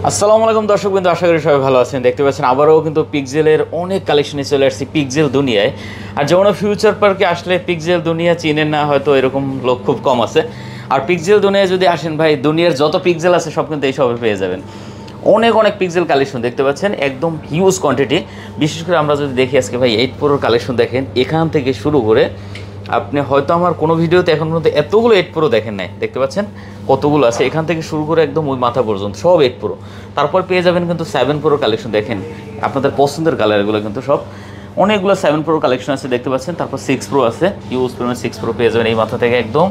আসসালামু আলাইকুম দর্শক বিন্দু, আশা করি সবাই ভালো আছেন। দেখতে পাচ্ছেন আবারও কিন্তু পিক্সেলের অনেক কালেকশনে চলে আসছি পিক্সেল দুনিয়ায়। আর যেমন ফিউচার পার্কে আসলে পিক্সেল দুনিয়া চিনেন না হয়তো এরকম লোক খুব কম আছে। আর পিক্সেল দুনিয়ায় যদি আসেন ভাই, দুনিয়ার যত পিক্সেল আছে সব কিন্তু এইসবে পেয়ে যাবেন। অনেক অনেক পিক্সেল কালেকশন দেখতে পাচ্ছেন, একদম হিউজ কোয়ান্টিটি। বিশেষ করে আমরা যদি দেখি আজকে ভাই 8 Proর কালেকশন দেখেন, এখান থেকে শুরু করে আপনি হয়তো আমার কোনো ভিডিওতে এখন পর্যন্ত এতগুলো 8 Pro দেখেন নাই। দেখতে পাচ্ছেন কতগুলো আছে, এখান থেকে শুরু করে একদম ওই মাথা পর্যন্ত সব 8 Pro। তারপর পেয়ে যাবেন কিন্তু 7 Pro কালেকশন, দেখেন আপনাদের পছন্দের কালারগুলো কিন্তু সব অনেকগুলো 7 Pro কালেকশন আছে দেখতে পাচ্ছেন। তারপর 6 Pro আছে, ইউজ পরিমাণ 6 Pro পেয়ে যাবেন এই মাথা থেকে একদম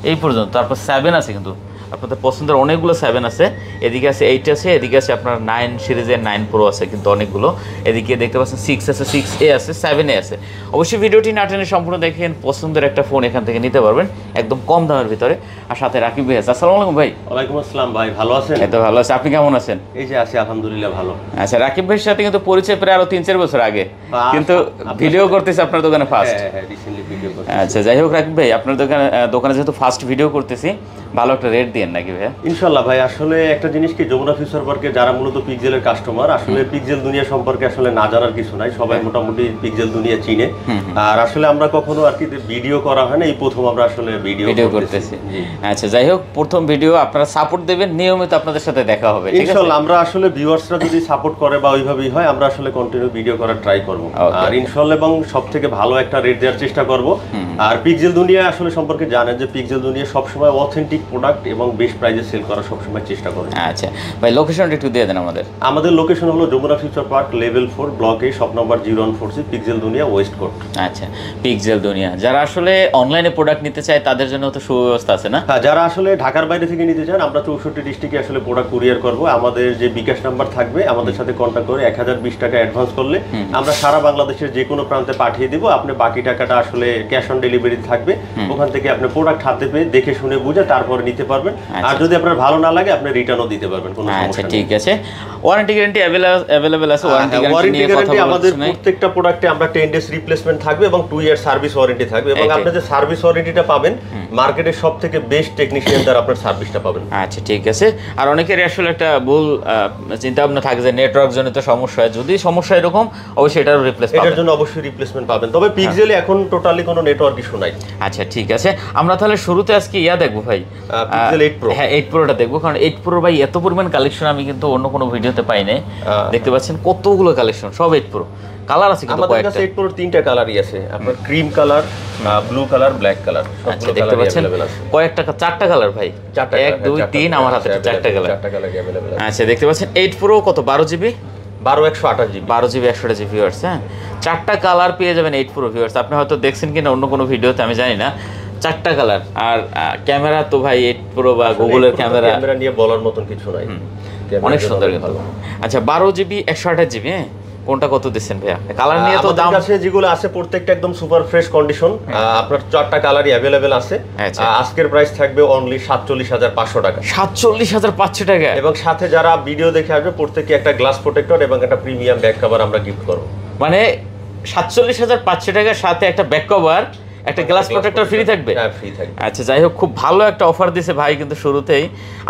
এই পর্যন্ত। তারপর 7 আছে, কিন্তু আপনাদের পছন্দের অনেকগুলো 7 আছে। এদিকে আছে 8 আছে, এদিকে আছে আপনার 9 সিরিজের 9 Pro আছে কিন্তু অনেকগুলো। এদিকে দেখতে পাচ্ছেন 6 আছে, 6A আছে, 7A আছে। অবশ্যই ভিডিওটি না টেনে সম্পূর্ণ দেখেন, পছন্দের একটা ফোন এখান থেকে নিতে পারবেন একদম কম দামের ভিতরে। আর সাথে রাকিব ভাই আছে। আসসালামু আলাইকুম ভাই। ওয়ালাইকুম আসসালাম ভাই, ভালো আছেন? এই তো ভালো আছে, আপনি কেমন আছেন? এই যে আছি আলহামদুলিল্লাহ ভালো। আচ্ছা, রাকিব ভাইয়ের সাথে কিন্তু পরিচয় প্রায় আরো 3-4 বছর আগে, কিন্তু ভিডিও করতেছি আপনার দোকানে ফার্স্ট। হ্যাঁ, রিসেন্টলি ভিডিও করছি। আচ্ছা, যাই হোক রাকিব ভাই, আপনার দোকানে যেহেতু ফার্স্ট ভিডিও করতেছি, ভালো একটা রেট দিয়েন নাকি ভাই? ইনশাআল্লাহ ভাই, আসলে একটা জিনিস কি, যমুনা ফিউচার পার্কে যারা মূলত পিক্সেলের কাস্টমার, আসলে পিক্সেল দুনিয়া সম্পর্কে আসলে না জানার কিছু নাই, সবাই মোটামুটি পিক্সেল দুনিয়া চিনে। আর আসলে আমরা কখনো আর কি ভিডিও করা হয় না, এই প্রথম আমরা আসলে ভিডিও করতেছি। আচ্ছা, যাই হোক, প্রথম ভিডিও আপনারা সাপোর্ট দেবেন, নিয়মিত আপনাদের সাথে দেখা হবে, ঠিক আছে? ইনশাআল্লাহ আমরা আসলে ভিউয়ার্সরা যদি সাপোর্ট করে বা ওইভাবেই হয়, আমরা আসলে কন্টিনিউ ভিডিও করার ট্রাই করব। আর ইনশাআল্লাহ এবং সবথেকে ভালো একটা রেট দেওয়ার চেষ্টা করব। আর পিক্সেল দুনিয়া আসলে সম্পর্কে জানেন যে পিক্সেল দুনিয়া সবসময় অথেন্টিক প্রোডাক্ট এবং বেস্ট প্রাইসে সেল করার সবসময় চেষ্টা করে। আচ্ছা ভাই, লোকেশনটা একটু দিয়ে দেন আমাদের। আমাদের লোকেশন হলো Jamuna Future Park level 4 block A, shop number 0146, Pixel Duniya West Court. আচ্ছা, পিক্সেল দুনিয়া যারা আসলে অনলাইনে প্রোডাক্ট নিতে চায় তাদের জন্য তো সুব্যবস্থা আছে না? হ্যাঁ, যারা আসলে ঢাকার বাইরে থেকে নিতে চান, আমরা 64 ডিস্ট্রিক্টে আসলে প্রোডাক্ট কুরিয়ার করব। আমাদের যে বিকাশ নাম্বার থাকবে, আমাদের সাথে কন্ট্যাক্ট করে 1020 টাকা অ্যাডভান্স করলে আমরা সারা বাংলাদেশের যে কোনো প্রান্তে পাঠিয়ে দিব। আপনি বাকি টাকাটা আসলে ক্যাশ অন ডেলিভারি থাকবে, ওখান থেকে আপনি প্রোডাক্ট হাতে পেয়ে দেখে শুনে বুঝে তারপরে নিতে পারবেন। আর যদি আপনার ভালো না লাগে আপনি রিটার্নও দিতে পারবেন, কোনো সমস্যা নেই। আচ্ছা, ঠিক আছে। ওয়ারেন্টি গ্যারান্টি अवेलेबल আছে? ওয়ারেন্টি গ্যারান্টি আমাদের প্রত্যেকটা প্রোডাক্টে আমরা 10 ডেজ রিপ্লেসমেন্ট থাকবে এবং 2 ইয়ার সার্ভিস ওয়ারেন্টি থাকবে। এবং আপনি যে সার্ভিস ওয়ারেন্টিটা পাবেন, মার্কেটের সবথেকে বেস্ট টেকনিশিয়ান দ্বারা আপনার সার্ভিসটা পাবেন। আচ্ছা, ঠিক আছে। আর অনেকেরই আসলে একটা ভুল চিন্তা ভাবনা থাকে যে নেটওয়ার্ক জনিত সমস্যা হয়, যদি সমস্যা এরকম অবশ্যই এটার রিপ্লেস পাবেন, এটার জন্য অবশ্যই রিপ্লেসমেন্ট পাবেন। তবে পিক্সেলে এখন টোটালি কোনো নেটওয়ার্ক ইস্যু নাই। আচ্ছা, ঠিক আছে। আমরা তাহলে শুরুতে আজকে দেখবো ভাই, পিক্সেল 8 Pro। হ্যাঁ, 8 Proটা দেখবো, কারণ 8 Pro ভাই এত পরিমাণ কালেকশন আমি কিন্তু অন্য কোনো ভিডিওতে পাই নাই। দেখতে পাচ্ছেন কতগুলো কালেকশন, সব 8 Pro কালার আছে কিন্তু আমাদের কাছে 8 Pro 3টা কালারই আছে, আপনার cream colour, blue colour, black colour, সবগুলো দেখতে কালারই পাচ্ছেন। अवेलेबल আছে। কয়েকটা 4টা কালার ভাই, 1 2 3 আমার হাতে 4টা কালার। 4টা কালারই अवेलेबल আছে। আচ্ছা, দেখতে পাচ্ছেন 8 Pro কত, 12 GB 128GB 128GB ভিউয়ার্স। হ্যাঁ, 4টা কালার পেয়ে যাবেন 8 Pro ভিউয়ার্স। আপনি হয়তো দেখছেন কিনা অন্য কোনো ভিডিওতে আমি জানি না, 4টা কালার। আর ক্যামেরা তো ভাই 8 Pro বা গুগলের ক্যামেরা নিয়ে বলার মতন কিছু নাই, অনেক সুন্দর কিন্তু। আচ্ছা, 12GB 128GB, হ্যাঁ, কোনটা কত দিচ্ছেন ভাইয়া? কালার নিয়ে তো দাম আছে, যেগুলো আছে প্রত্যেকটা একদম সুপার ফ্রেশ কন্ডিশন। আপনার 4টা কালারই अवेलेबल আছে। আজকের প্রাইস থাকবে অনলি 47,500 টাকা। 47,500 টাকা। এবং সাথে যারা ভিডিও দেখে আসবে প্রত্যেককে একটা গ্লাস প্রোটেক্টর এবং একটা প্রিমিয়াম ব্যাক কভার আমরা গিফট করব। মানে 47,500 টাকার সাথে একটা ব্যাক কভার, একটা গ্লাস প্রোটেক্টর ফ্রি থাকবে? হ্যাঁ, ফ্রি থাকবে। আচ্ছা, যাই হোক, খুব ভালো একটা অফার দিয়েছে ভাই কিন্তু শুরুতেই।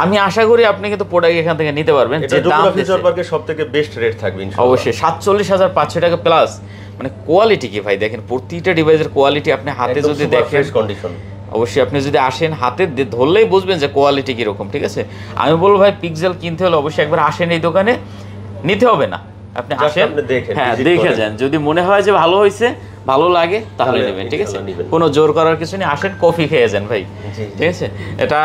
আমি আশা করি আপনি কিন্তু প্রোডাক্ট এখান থেকে নিতে পারবেন, যে দাম ফিউচার পার্কের সবথেকে বেস্ট রেট থাকবে ইনশাআল্লাহ। অবশ্যই 47,500 টাকা প্লাস। মানে কোয়ালিটি কি ভাই, দেখেন প্রতিটা ডিভাইসের কোয়ালিটি আপনি হাতে যদি দেখেন, ফ্রেশ কন্ডিশন। অবশ্যই আপনি যদি আসেন হাতে ধরলেই বুঝবেন যে কোয়ালিটি কিরকম, ঠিক আছে? আমি বলবো ভাই, পিক্সেল কিনতে হলে অবশ্যই একবার আসেন এই দোকানে, নিতে হবে না, আপনি আসেন, হ্যাঁ, দেখে যান। যদি মনে হয় যে ভালো হয়েছে, ভালো লাগে, তাহলে নেবেন, ঠিক আছে? কোনো জোর করার কিছু নেই, আসেন কফি খেয়ে যান ভাই, ঠিক আছে? এটা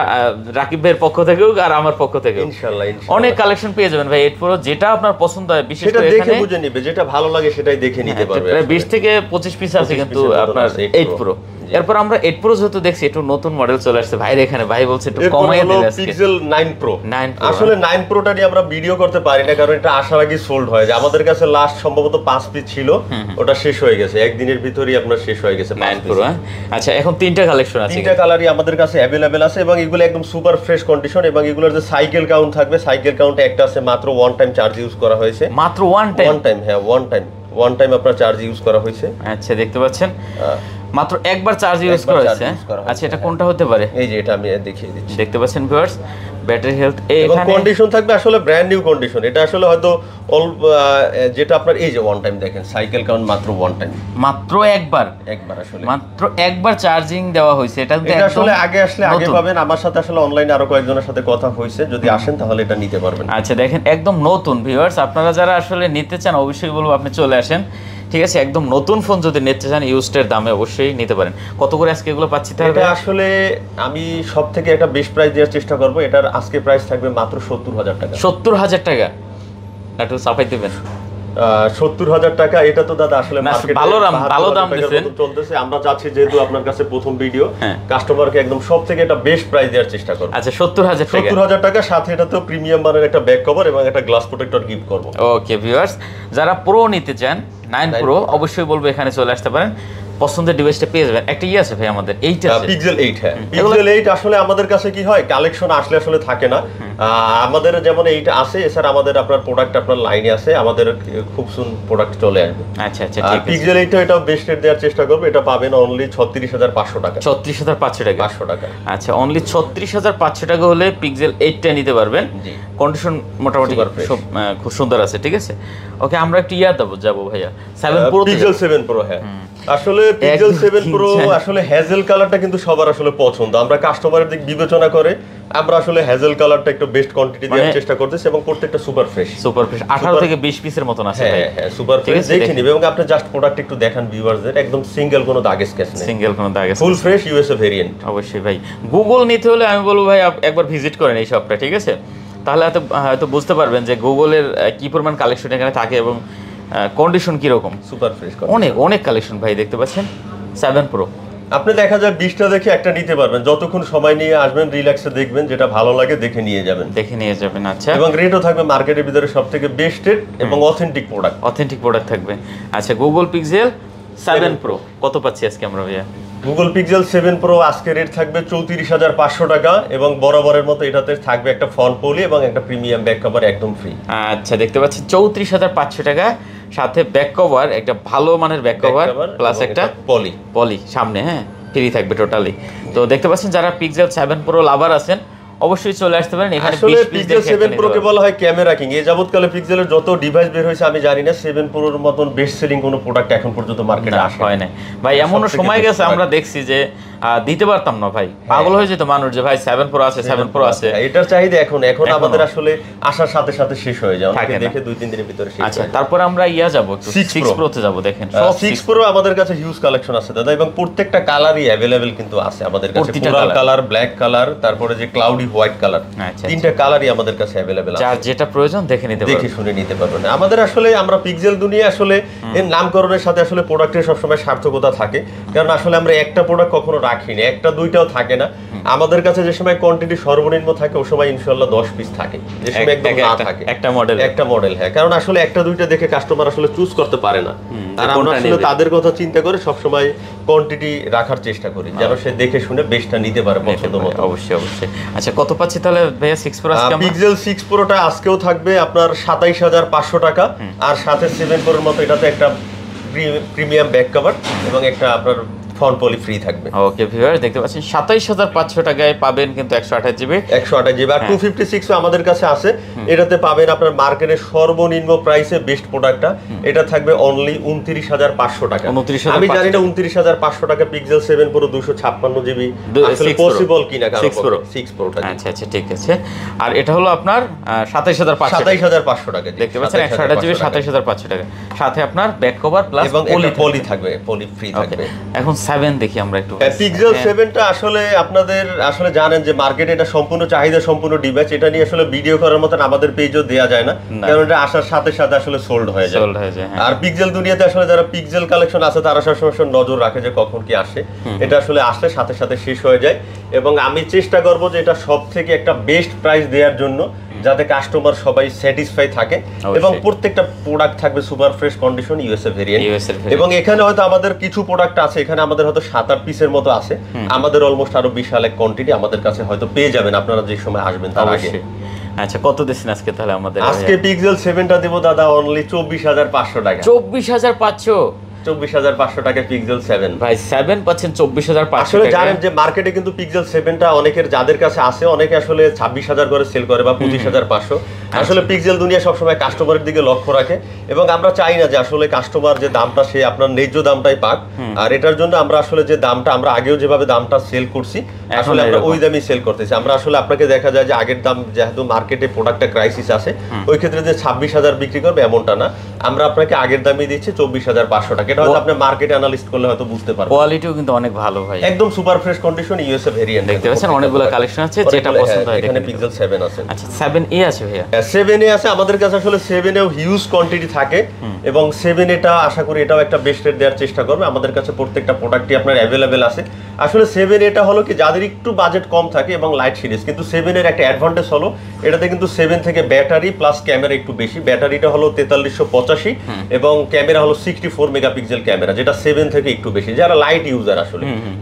রাকিব ভাইয়ের পক্ষ থেকেও আর আমার পক্ষ থেকেও ইনশাআল্লাহ অনেক কালেকশন পেয়ে যাবেন ভাই 8 Pro, যেটা আপনার পছন্দ হয়, বিশেষ করে দেখে বুঝে নেবে, যেটা ভালো লাগে সেটাই দেখে নিতে পারবে। প্রায় 20 থেকে 25 পিস আছে কিন্তু আপনার 8 Pro। এরপর আমরা 8 Pro যেহেতু দেখছি একটু নতুন মডেল চলে আসছে ভাইয়ের এখানে, ভাই বলছে একটু কমাইয়ে দিন আজকে। Pixel 9 Pro। আসলে 9 Proটা নিয়ে আমরা ভিডিও করতে পারি না, কারণ এটা আসার আগে সোল্ড হয়। যে আমাদের কাছে লাস্ট সম্ভবত 5 পিস ছিল, ওটা শেষ হয়ে গেছে একদিনের ভিতরেই, আপনার শেষ হয়ে গেছে 9 Pro। আচ্ছা, এখন 3টা কালেকশন আছে, 3টা কালারই আমাদের কাছে अवेलेबल আছে এবং এগুলো একদম সুপার ফ্রেশ কন্ডিশন। এবং এগুলোর যে সাইকেল কাউন্ট থাকবে, সাইকেল কাউন্ট একটা আছে, মাত্র ওয়ান টাইম চার্জ ইউজ করা হয়েছে। মাত্র ওয়ান টাইম? হ্যাঁ, ওয়ান টাইম আপনার চার্জ ইউজ করা হয়েছে। আচ্ছা, দেখতে পাচ্ছেন মাত্র একবার চার্জ ইউজ করা হয়েছে। আচ্ছা, এটা কোনটা হতে পারে? এই যে এটা আমি দেখিয়ে দিচ্ছি, দেখতে পাচ্ছেন ভিউয়ার্স, ব্যাটারি হেলথ এবং এখানে কন্ডিশন থাকবে আসলে ব্র্যান্ড নিউ কন্ডিশন। এটা আসলে হয়তো যেটা আপনার এই যে ওয়ান টাইম দেখেন সাইকেল কাউন্ট মাত্র ওয়ান টাইম, মাত্র একবার আসলে মাত্র একবার চার্জিং দেওয়া হয়েছে। এটা কিন্তু এটা আসলে একদম আগে আসলে আগে নতুন। পাবেন। আমার সাথে আসলে অনলাইনে আরো কয়েকজনের সাথে কথা হয়েছে, যদি আসেন তাহলে এটা নিতে পারবেন। আচ্ছা দেখেন একদম নতুন ভিউয়ার্স, আপনারা যারা আসলে নিতে চান অবশ্যই বলবো আপনি চলে আসেন, ঠিক আছে? একদম নতুন ফোন যদি নিতে চান ইউজডের দামে অবশ্যই নিতে পারেন। কত করে আজকে এগুলো পাচ্ছি তাহলে? এটা আসলে আমি সব থেকে একটা বেস্ট প্রাইস দেওয়ার চেষ্টা করব। এটার আজকে প্রাইস থাকবে মাত্র 70,000 টাকা। 70,000 টাকা? একটু চাপাই দিবেন। 70,000 টাকা। এটা তো দাদা আসলে না, মার্কেটে ভালো দাম দিচ্ছেন চলতেছে। আমরা চাচ্ছি যেহেতু আপনার কাছে প্রথম ভিডিও, হ্যাঁ। কাস্টমারকে একদম সব থেকে একটা বেস্ট প্রাইস দেওয়ার চেষ্টা করব। আচ্ছা 70,000 টাকা। 70,000 টাকা, সাথে এটা তো প্রিমিয়াম মানের একটা ব্যাক কভার এবং একটা গ্লাস প্রোটেক্টর গিফট করব। ওকে ভিউয়ার্স, যারা প্রো নিতে চান 9 প্রো অবশ্যই বলবো এখানে চলে আসতে পারেন, পছন্দের ডিভাইসটা পেয়ে যাবেন। একটা আছে ভাই আমাদের 8 আছে, পিক্সেল 8। হ্যাঁ, পিক্সেল 8 আসলে আমাদের কাছে কি হয়, কালেকশন আসলে থাকে না। আমাদের যেমন 8 আছে, এছাড়া আমাদের আপনার প্রোডাক্ট আপনার লাইনে আছে, আমাদের খুব সুন প্রোডাক্ট চলে আসবে। আচ্ছা আচ্ছা ঠিক আছে। পিক্সেল 8 এটা বেস্ট রেট দেওয়ার চেষ্টা করব। এটা পাবেন অনলি 36,500 টাকা। 36,500 টাকা। 500 টাকা। আচ্ছা অনলি 36,500 টাকা হলে পিক্সেল 8টা নিতে পারবেন। জি। কন্ডিশন মোটামুটি সব খুব সুন্দর আছে, ঠিক আছে? ওকে আমরা একটু যাবো ভাইয়া 7 প্রো পিক্সেল 7 প্রো। হ্যাঁ, আসলে পিক্সেল 7 প্রো আসলে হ্যাজেল কালারটা কিন্তু সবার আসলে পছন্দ। আমরা কাস্টমারের দিক বিবেচনা করে আমরা আসলে হ্যাজেল কালারটা একটু বেস্ট কোয়ান্টিটি দেওয়ার চেষ্টা করতেছি এবং প্রত্যেকটা সুপার ফ্রেশ 18 থেকে 20 পিসের মতন আছে ভাই। হ্যাঁ, সুপার ফ্রেশ দেখে নিবে এবং আপনি জাস্ট প্রোডাক্ট একটু দেখান ভিউয়ারদের, একদম সিঙ্গেল কোনো দাগ স্কেচ নেই, সিঙ্গেল কোনো দাগ আছে, ফুল ফ্রেশ ইউএসএ ভেরিয়েন্ট। অবশ্যই ভাই। গুগল নিতে হলে আমি বলবো ভাই একবার ভিজিট করেন এই শপটা, ঠিক আছে? তাহলে হয়তো বুঝতে পারবেন যে গুগলের কি পরিমাণ কালেকশন এখানে থাকে এবং কন্ডিশন কিরকম। সুপার ফ্রেশ অনেক কালেকশন ভাই, দেখতে পাচ্ছেন 7 প্রো। আপনি দেখা যায় 20টা দেখে একটা নিতে পারবেন, যতক্ষণ সময় নিয়ে আসবেন রিল্যাক্সে দেখবেন, যেটা ভালো লাগে দেখে নিয়ে যাবেন। আচ্ছা, এবং রেটও থাকবে মার্কেটের ভিতরে সবথেকে বেস্ট রেট এবং অথেন্টিক প্রোডাক্ট থাকবে। আচ্ছা গুগল পিক্সেল 7 প্রো কত পাচ্ছি আজকে আমরা ভাইয়া? গুগল পিক্সেল 7 প্রো আজকে রেট থাকবে 34,500 টাকা এবং বরাবরের মতো এটাতে থাকবে একটা ফ্রন্ট পলি এবং একটা প্রিমিয়াম ব্যাক কভার একদম ফ্রি। আচ্ছা দেখতে পাচ্ছি 34,500 টাকা, সাথে ব্যাক কভার, একটা ভালো মানের ব্যাক কভার প্লাস একটা পলি সামনে, হ্যাঁ, ফ্রি থাকবে টোটালি। তো দেখতে পাচ্ছেন যারা পিক্সেল 7 প্রো লাভার আছেন অবশ্যই চলে আসতে পারেন এখানে। আসলে পিক্সেল 7 প্রো কে বলা হয় ক্যামেরা কিং। এই যাবতকালে পিক্সেলের যত ডিভাইস বের হয়েছে আমি জানি না 7 প্রোর মতন বেস্ট সেলিং কোনো প্রোডাক্ট এখন পর্যন্ত মার্কেটে আসে হয় না ভাই। এমনও সময় গেছে আমরা দেখছি যে দিতে পারতাম না ভাই, পাগল হয়ে যেত মানুষ যে ভাই 7 প্রো আছে, 7 প্রো আছে। এটার চাহিদা এখন আমাদের আসলে আসার সাথে সাথে শেষ হয়ে যায়, অনেকে দেখে 2-3 দিনের ভিতরে শেষ। আচ্ছা তারপর আমরা যাব একটু 6 প্রোতে যাব। দেখেন 6 প্রো আমাদের কাছে হিউজ কালেকশন আছে দাদা এবং প্রত্যেকটা কালারই अवेलेबल কিন্তু আছে আমাদের কাছে। কোরাল কালার, ব্ল্যাক কালার, তারপরে যে ক্লাউডি হোয়াইট কালার, তিনটা কালারই আমাদের কাছে अवेलेबल আছে। যার যেটা প্রয়োজন দেখে নিতে পারবেন, দেখে শুনে নিতে পারবেন। আমাদের আসলে আমরা পিক্সেল দুনিয়া আসলে এর নামকরণের সাথে আসলে প্রোডাক্টের সবসময় সার্থকতা থাকে, কারণ আসলে আমরা একটা প্রোডাক্ট কখনো রাখি না, একটা দুইটাও থাকে না। আমাদের কাছে যে সময় কোয়ান্টিটি সর্বনিম্ন থাকে ওই সময় ইনশাআল্লাহ 10 পিস থাকে, যে সময় একদম না থাকে একটা মডেল। হ্যাঁ, কারণ আসলে একটা দুইটা দেখে কাস্টমার আসলে চুজ করতে পারে না, আর আমরা আসলে তাদের কথা চিন্তা করে সব সময় কোয়ান্টিটি রাখার চেষ্টা করি যেন সে দেখে শুনে বেস্টটা নিতে পারে পছন্দ মতো। অবশ্যই। আচ্ছা কত পাচ্ছি তাহলে ভাইয়া 6 প্রো আজকে? পিক্সেল 6 প্রোটা আজকেও থাকবে আপনার 27,500 টাকা, আর সাথে 7 প্রোর মতো এটাতে একটা প্রিমিয়াম ব্যাক কভার এবং একটা আপনার ফ্রন্ট পলি ফ্রি থাকবে। ওকে ভিউয়ার্স দেখতে পাচ্ছেন 27,500 টাকায় পাবেন কিন্তু 128 জিবি আর 256 আমাদের কাছে আছে। এটাতে পাবেন আপনার মার্কেটের সর্বনিম্ন প্রাইসে বেস্ট প্রোডাক্টটা, এটা থাকবে অনলি 29,500 টাকা। আমি জানি না 29,500 টাকা পিক্সেল 7 প্রো 256 জিবি আসলে পসিবল কিনা, কারণ 6 প্রোটা। আচ্ছা ঠিক আছে। আর এটা হলো আপনার 27,500 টাকা। দেখতে পাচ্ছেন 128 জিবি 27,500 টাকা, সাথে আপনার ব্যাক কভার প্লাস পলি থাকবে, পলি ফ্রি থাকবে। এখন 7 দেখি আমরা একটু। পিক্সেল 7টা আসলে আপনাদের আসলে জানেন যে মার্কেটে এটা সম্পূর্ণ চাহিদা সম্পূর্ণ ডিভাইস, এটা নিয়ে আসলে ভিডিও করার মতন আমাদের পেজও দেয়া যায় না, কারণ এটা আসার সাথে সাথে আসলে সোল্ড হয়ে যায়। আর পিক্সেল দুনিয়াতে আসলে যারা পিক্সেল কালেকশন আছে তারা সবসময় নজর রাখে যে কখন কি আসে, এটা আসলে আসলে সাথে সাথে শেষ হয়ে যায়। এবং আমি চেষ্টা করব যে এটা সব থেকে একটা বেস্ট প্রাইস দেওয়ার জন্য, যাতে কাস্টমার সবাই স্যাটিসফাই থাকে এবং প্রত্যেকটা প্রোডাক্ট থাকবে super fresh condition USA variant. এবং এখানে হয়তো আমাদের কিছু প্রোডাক্ট আছে, এখানে আমাদের হয়তো 7-8 পিসের মতো আছে, আমাদের অলমোস্ট আরো বিশাল এক কোয়ান্টিটি আমাদের কাছে হয়তো পেয়ে যাবেন আপনারা যে সময় আসবেন তার আগে। আচ্ছা কত দিচ্ছেন আজকে তাহলে আমাদের? আজকে পিক্সেল 7টা দেব দাদা অনলি 24,500 টাকা। 24,500 24,500 টাকায় পিক্সেল 7 ভাই 7 পাচ্ছেন 24,500 আসলে টাকা। জানেন যে মার্কেটে কিন্তু পিক্সেল 7টা অনেকের যাদের কাছে আছে অনেকে আসলে 26,000 করে সেল করে বা 25,500। আসলে পিক্সেল দুনিয়া সবসময় কাস্টমারের দিকে লক্ষ্য রাখে এবং আমরা চাই না যে আসলে কাস্টমার যে দামটা সে আপনার ন্যায্য দামটাই পাক। আর এটার জন্য আমরা আসলে যে দামটা আমরা আগেও যেভাবে দামটা সেল করছি আসলে আমরা ওই দামই সেল করতেছি। আমরা আসলে আপনাকে দেখা যায় যে আগের দাম যেহেতু মার্কেটে প্রোডাক্টটা ক্রাইসিস আছে ওই ক্ষেত্রে যে 26,000 বিক্রি করবে এমনটা না, আমরা আপনাকে আগের দামই দিচ্ছি 24,500 টাকা। এটা হয়তো আপনি মার্কেট অ্যানালিস্ট করলে হয়তো বুঝতে পারবেন। কোয়ালিটিও কিন্তু অনেক ভালো ভাই, একদম super fresh condition USA variant দেখতে পাচ্ছেন অনেকগুলো কালেকশন আছে, যেটা পছন্দ হয় এখানে দেখে পিক্সেল 7 আছে। আচ্ছা 7A আছে ভাইয়া? 7A আছে আমাদের কাছে, আসলে 7এও হিউজ কোয়ান্টিটি থাকে এবং 7 এটা আশা করি এটাও একটা বেস্ট রেট দেওয়ার চেষ্টা করবে। আমাদের কাছে প্রত্যেকটা প্রোডাক্টই আপনার অ্যাভেলেবেল আছে। আসলে 7 এটা হলো কি যাদের একটু বাজেট কম থাকে এবং লাইট সিরিজ, কিন্তু 7 এর একটা অ্যাডভান্টেজ হলো এটাতে কিন্তু 7 থেকে ব্যাটারি প্লাস ক্যামেরা একটু বেশি। ব্যাটারিটা হলো 4385 এবং ক্যামেরা হলো 64 মেগাপিক্সেল ক্যামেরা, যেটা 7 থেকে একটু বেশি। যারা লাইট ইউজার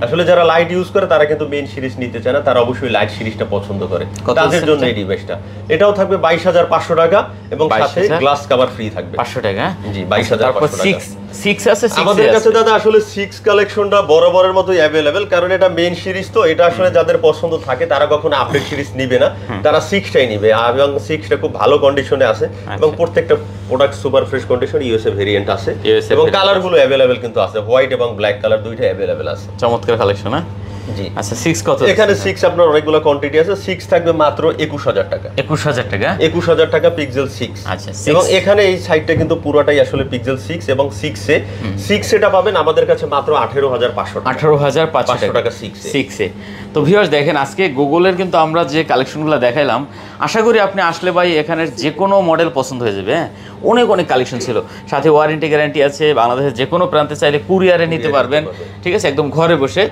আসলে যারা লাইট ইউজ করে তারা কিন্তু মেইন সিরিজ নিতে চায় না, তারা অবশ্যই লাইট সিরিজটা পছন্দ করে, তাদের জন্য এই ডিভাইসটা। এটাও থাকবে 22,500 টাকা এবং সাথে গ্লাস কভার ফ্রি থাকবে 500 টাকা। জি 22,500 টাকা। 6 আছে, 6 আমাদের কাছে দাদা আসলে 6 কালেকশনটা বরাবরের মতোই অ্যাভেলেবেল, কারণ এটা মেইন সিরিজ তো এটা আসলে যাদের পছন্দ থাকে তারা কখনো আপডেট সিরিজ নিবে না, তারা 6টাই নিবে এবং 6টা খুব ভালো কন্ডিশনে আছে এবং প্রত্যেকটা product super fresh condition USA variant আছে এবং কালারগুলো অ্যাভেলেবেল কিন্তু আছে, হোয়াইট এবং ব্ল্যাক কালার দুইটা অ্যাভেলেবেল আছে। চমৎকার কালেকশন। জি আচ্ছা 6 কত? এখানে 6 আপনার অনেকগুলো কোয়ান্টিটি আছে। 6 থাকবে মাত্র 21,000 টাকা। 21,000 টাকা? 21,000 টাকা পিক্সেল 6। আচ্ছা এবং এখানে এই সাইডটা কিন্তু পুরোটাই আসলে পিক্সেল 6 এবং 6 এটা পাবেন আমাদের কাছে মাত্র 18,500 টাকা। 18,500 টাকা 6 এ। তো ভিউয়ার্স দেখেন আজকে গুগলের কিন্তু আমরা যে কালেকশনগুলো দেখাইলাম, আশা করি আপনি আসলে ভাই এখানের যে কোনো মডেল পছন্দ হয়ে যাবে। হ্যাঁ অনেক কালেকশন ছিল, সাথে ওয়ারেন্টি গ্যারান্টি আছে, বাংলাদেশের যে কোনো প্রান্তে চাইলে কুরিয়ারে নিতে পারবেন। ঠিক আছে, একদম ঘরে বসে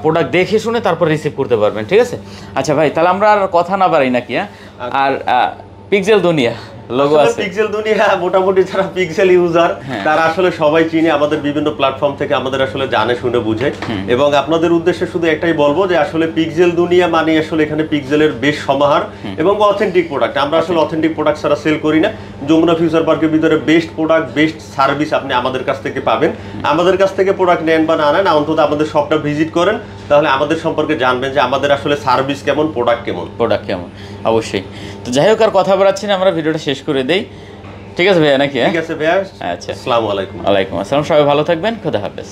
প্রোডাক্ট দেখে শুনে তারপর রিসিভ করতে পারবেন। ঠিক আছে, আচ্ছা ভাই তাহলে আমরা আর কথা না বাড়াই নাকি? হ্যাঁ, আর পিক্সেল দুনিয়া লোগো আছে। পিক্সেল দুনিয়া মোটামুটি যারা পিক্সেল ইউজার তারা আসলে সবাই চিনে, আমাদের বিভিন্ন প্ল্যাটফর্ম থেকে আমাদের আসলে জানে শুনে বুঝে। এবং আপনাদের উদ্দেশ্যে শুধু একটাই বলবো যে আসলে পিক্সেল দুনিয়া মানে আসলে এখানে পিক্সেলের বেশ সমাহার এবং অথেন্টিক প্রোডাক্ট। আমরা আসলে অথেন্টিক প্রোডাক্ট ছাড়া সেল করি না। যমুনা ফিউচার পার্কের ভিতরে বেস্ট প্রোডাক্ট বেস্ট সার্ভিস আপনি আমাদের কাছ থেকে পাবেন। আমাদের কাছ থেকে প্রোডাক্ট নেন বা না নেন, অন্তত আমাদের শপটা ভিজিট করেন, তাহলে আমাদের সম্পর্কে জানবেন যে আমাদের আসলে সার্ভিস কেমন, প্রোডাক্ট কেমন। অবশ্যই। তো যাই হোক আর কথা বাড়াচ্ছি না, আমরা ভিডিওটা শেষ করে দেই। ঠিক আছে ভাইয়া নাকি? ঠিক আছে ভাইয়া, আচ্ছা আসসালামু আলাইকুম। ওয়ালাইকুম আসসালাম, সবাই ভালো থাকবেন, খোদা হাফেজ।